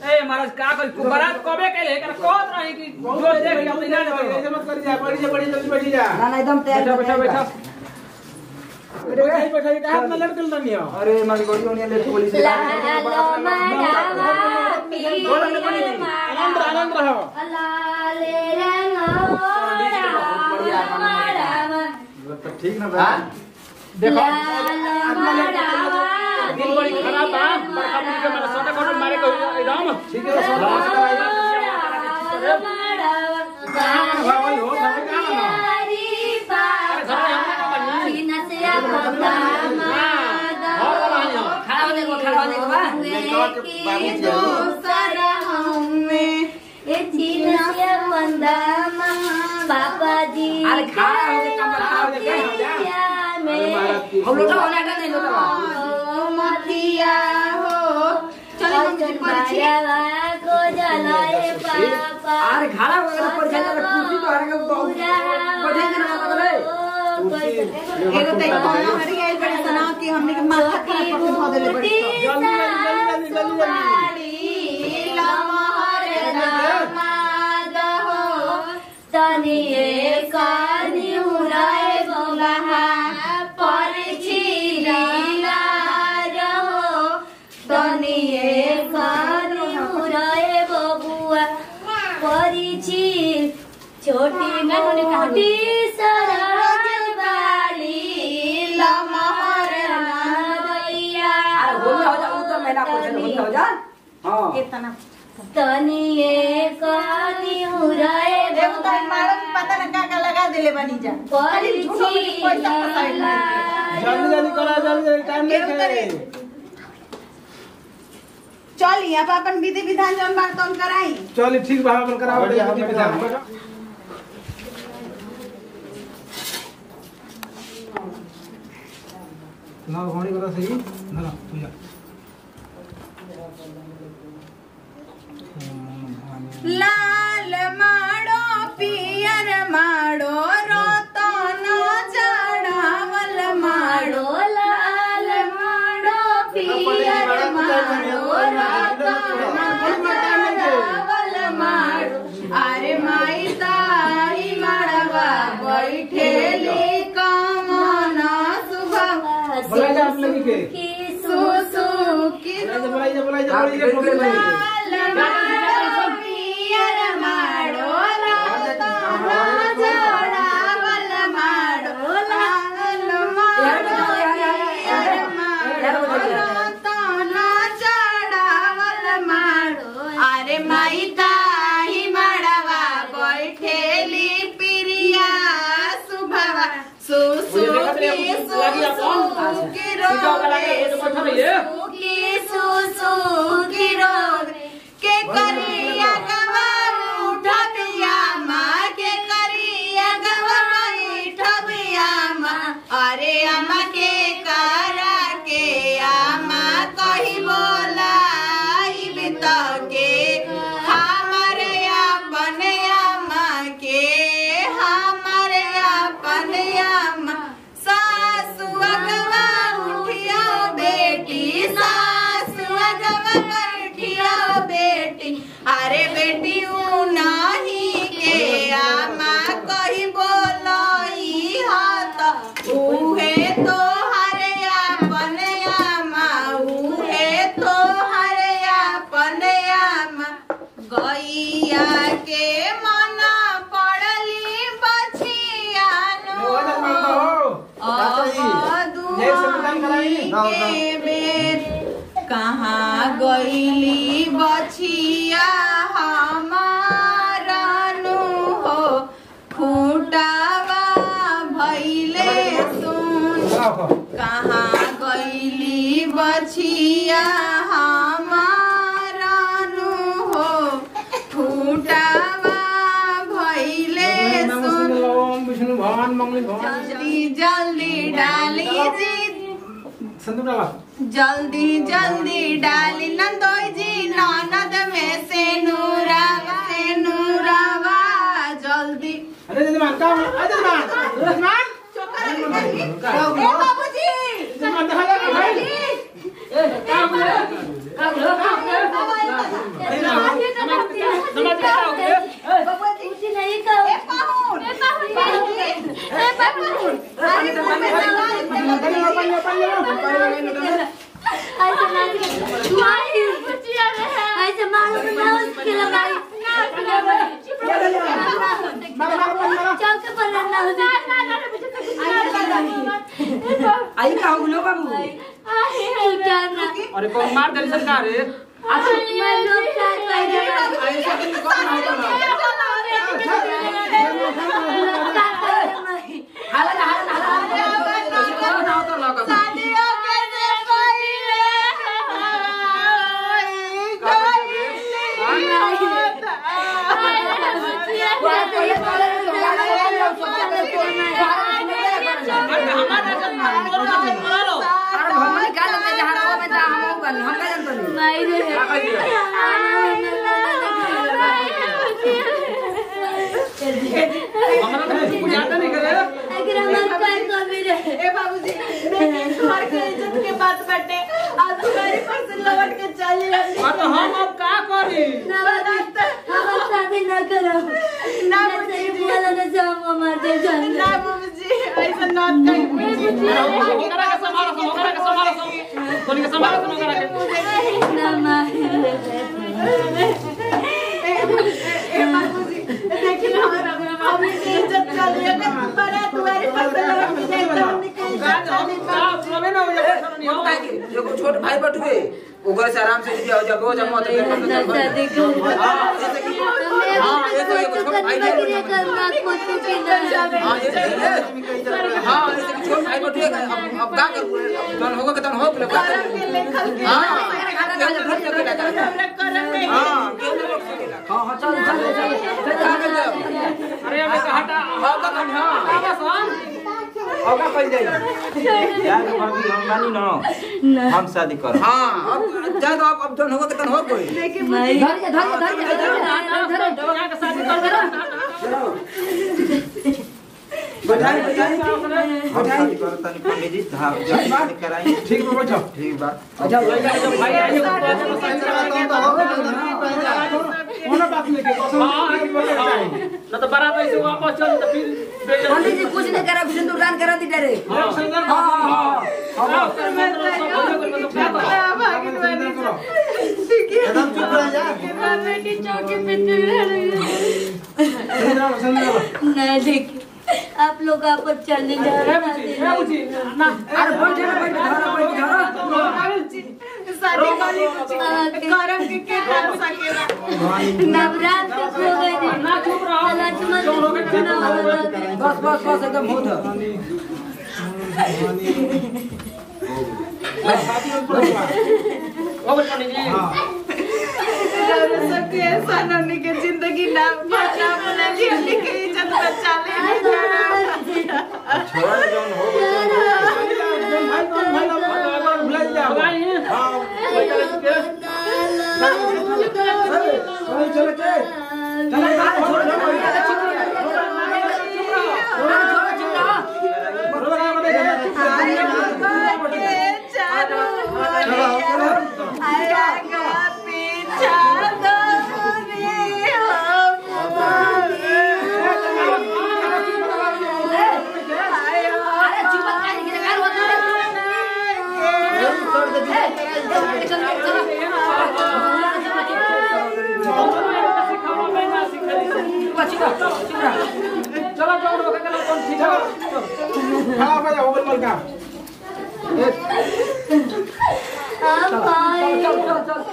ए महाराज का कोई बारात कबे के लेकर कोत रही कि जो देख अपनी ना ऐसे मत कर जा बड़ी जल्दी बैठ जा ना एकदम तैयार बैठा बैठा बैठा बैठा हाथ में लड़कल नहीं हो अरे मारी गोली होने ले पुलिस आनंद रहो तो ठीक ना भाई देखो दिन बड़ी खराब बा बड़का पुलिस के मारे सोटा कोट मारे को एकदम ठीक है भाई हो भाई खड़ा होने बाबा जी अरे खड़ा होके हम लोटा होने का नहीं लोटा मतिया हो चलो को जलाए पापा अरे खड़ा होकर पर जाने का कुर्सी तो हर के बढ़े ना बदले एगो तई कोनो हरी आइल बड़ी सना कि हमने के माथा खराब करके धो देले बड़ी जल्दी लमहर दामाद हो तनिए कानी उराए बबहा पर छिला रहो तनिए कानी उराए बबुआ परिछि छोटी मोटी सरज वाली लमहर नादैया अरे हो जा वो तो मैंने आपको हो जा हां इतना तनिए कानी उराए देखो तो मारन पता न का लगा देले बनी जा अरे झूठो में पैसा फसाइल जल्दी जल्दी करा जल्दी टाइम नहीं है चल अब अपन विधि विधान जन बार तन कराई चल ठीक भाव अपन कराओ विधि विधान ना घोड़ी करा सही ना ना तू जा लाल माड़ो पियर माड़ो रतन चढ़ावल माड़ो लाल माड़ो पियर माड़ो रतन चढ़ावल माड़ो अरे माई ताई माड़वा बैठेली कामना सुबह बोला जा आप लोग के सुसु की बोला जा अरे अम्मा के करा के अम्मा कही बोला के हमारे अपने अम्मा के हमारे अपने अम्मा सासु अगवा उठिया बेटी सासु अगवा उठिया बेटी अरे बेटी नहीं के अम्मा कही बोला उहे तो हरे अपने आमा उहे तो हरे अपने आमा गैया के मना पड़ली बछिया के बेर कहाँ गईली बछिया हमारा नु हो खूटावा भैले सुन कहाँ गईली बछिया हमारा नु हो खूटावा भैले सुन विष्णु भगवान मंगल भगवान जल्दी जल्दी डाल संदूक डाला जल्दी जल्दी डाली नंदोई जी ननद में से नूरावा जल्दी। अरे जजमान का अरे जजमान ए बाबूजी जजमान देखा जा भाई ए काम ले आई का हो लो बाबू अरे कौन मार दे सरकार रे बाबूजी घर के इज्जत के बात बटे आज तुम्हारे पास लौट के चली तो हम अब का करी शादी न करो ना बोला ना जाओ मार दे जान ना बाबूजी ऐसा नॉट कहीं ओकरा के संभालो कोनी के संभालो ओकरा के ना मार ए बाबूजी देखिए हमारा हमें इज्जत चली है बड़ा तुम्हारे पास लौट के जाता हमने के इज्जत चली प्रॉब्लम हो जाए नहीं हो एगो छोट भाई बटुए ओकर से आराम से जाओ जब हो जब मत शादी करो हां ये तो एगो छोट भाई है हां ये छोट भाई बटुए अब का करू तन होगा के तन हो बोले का हां हां चल अरे हमें कहाटा हां का हां होगा कल जाई यार भाभी हम मानी ना हम शादी कर हां अब जा तो अब तन होगा के तन हो कोई बधाई शादी कर तनी पंडित जी हां शादी कराई ठीक है बैठो ठीक बा अच्छा भाई आइए कोनो बात नहीं के ना तो बारात ऐसे वापस चल तो फिर पंडित जी कुछ नहीं करा सिंदूर दान करा दी डरे एकदम चुप रह जा बेटी चौकी पे नहीं देखिए आप लोग आपस चलने जा रहे हैं अरे बैठे ना बैठे धरा शादी वाली करम के नाम सकेला नवरात हो गए ना चुप रहो लक्ष्मण बस एकदम बहुत है सबके सनोनी के जिंदगी ना बचा अपने लिए के इज्जत बचा ले छोड़ जौन हो भुला जा भाई हां चलो के चलो जाओ रोके के कौन ठीक है हां भाई हो गल का चल